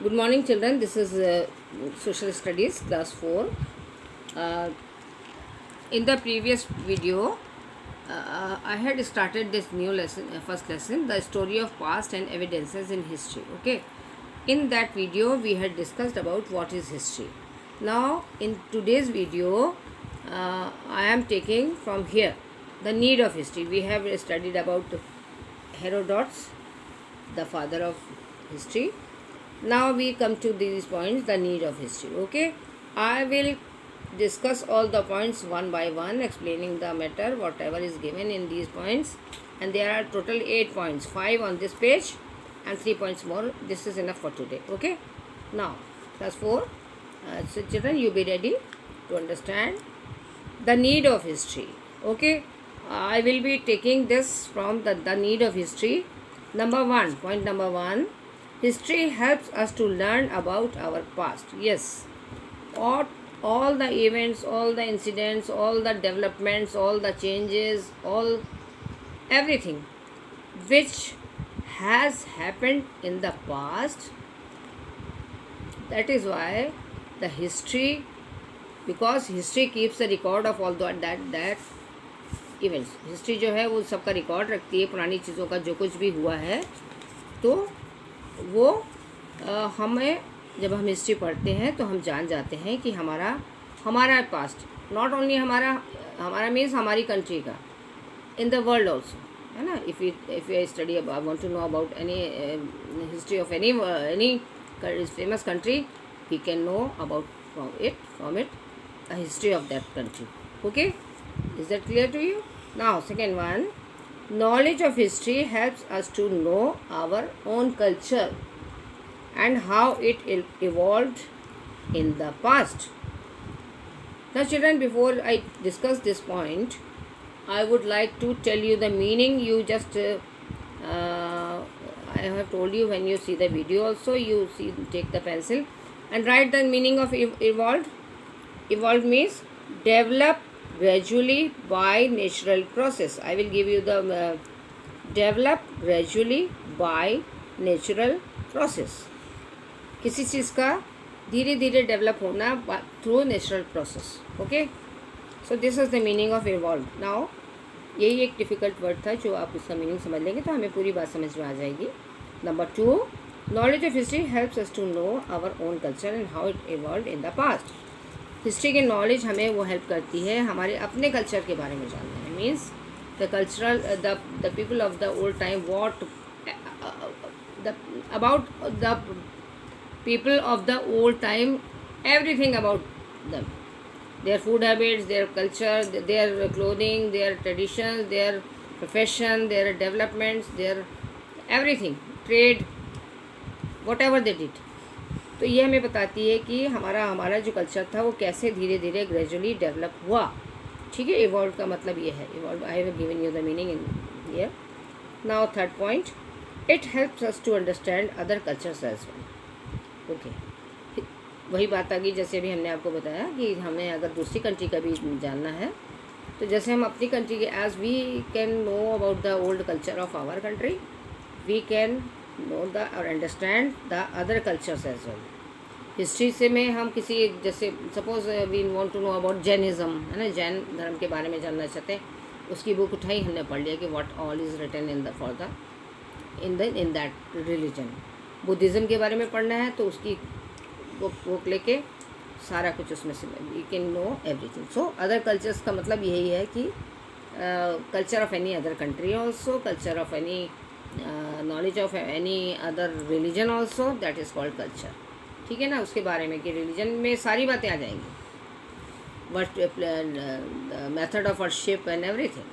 Good morning, children. This is Social Studies, class 4. Uh, in the previous video, I had started this new lesson, first lesson, the story of past and evidences in history. Okay. In that video, we had discussed about what is history. Now, in today's video, I am taking from here the need of history. We have studied about Herodotus, the father of history. Now we come to these points, the need of history. Okay, I will discuss all the points one by one, explaining the matter whatever is given in these points, and there are total 8 points, 5 on this page and 3 points more. This is enough for today. Okay, now class 4, so children, you be ready to understand the need of history. Okay, I will be taking this from the need of history. Number 1, point number 1, history helps us to learn about our past. Yes, all the events, all the incidents, all the developments, all the changes, everything which has happened in the past. That is why the history, because history keeps a record of all that events. History जो है वो सबका record रखती है, पुरानी चीज़ों का जो कुछ भी हुआ है. तो वो हमें जब हम हिस्ट्री पढ़ते हैं तो हम जान जाते हैं कि हमारा पास्ट, नॉट ओनली हमारा मीन्स हमारी कंट्री का, इन द वर्ल्ड ऑल्सो, है ना. If you study want to know about any history of any famous country, we can know about from it a history of that country. Okay, is that clear to you? Now second one, knowledge of history helps us to know our own culture and how it evolved in the past. Now children, before I discuss this point, I would like to tell you the meaning. You just I have told you, when you see the video also, you take the pencil and write the meaning of evolved. Evolved means develop gradually by natural process. I will give you the develop gradually by natural process. किसी चीज़ का धीरे धीरे develop होना through natural process. Okay, so this is the meaning of evolve. Now यही एक difficult word था, जो आप इसका मीनिंग समझ लेंगे तो हमें पूरी बात समझ में आ जाएगी. Number 2, knowledge of history helps us to know our own culture and how it evolve in the past. History की नॉलेज हमें वो हेल्प करती है हमारे अपने कल्चर के बारे में जानने में. Means the cultural, the people of the old time, what about the people of the old time, everything about them, their food habits, their culture, their clothing, their traditions, their profession, their developments, their everything, trade, whatever they did. तो ये हमें बताती है कि हमारा जो culture था वो कैसे धीरे धीरे ग्रेजुअली डेवलप हुआ. ठीक है, इवॉल्व का मतलब ये है. Evolve, I have given you the meaning in here. Now third point, it helps us to understand other cultures as well. Okay, वही बात आ गई जैसे अभी हमने आपको बताया कि हमें अगर दूसरी कंट्री का भी जानना है तो जैसे हम अपनी कंट्री के, as we can know about the old culture of our country, we can know the और understand the other cultures as well. History से में हम किसी, जैसे suppose we want to know about Jainism, है ना, जैन धर्म के बारे में जानना चाहते हैं, उसकी बुक उठाई, हमने पढ़ लिया कि what all is written in the for the in that religion. Buddhism के बारे में पढ़ना है तो उसकी बुक लेके सारा कुछ उसमें से you can know everything. So other cultures का मतलब यही है कि culture of any other country also, culture of any knowledge of any other religion also, that is called culture. ठीक है ना, उसके बारे में कि रिलीजन में सारी बातें आ जाएंगी, what method of worship and everything.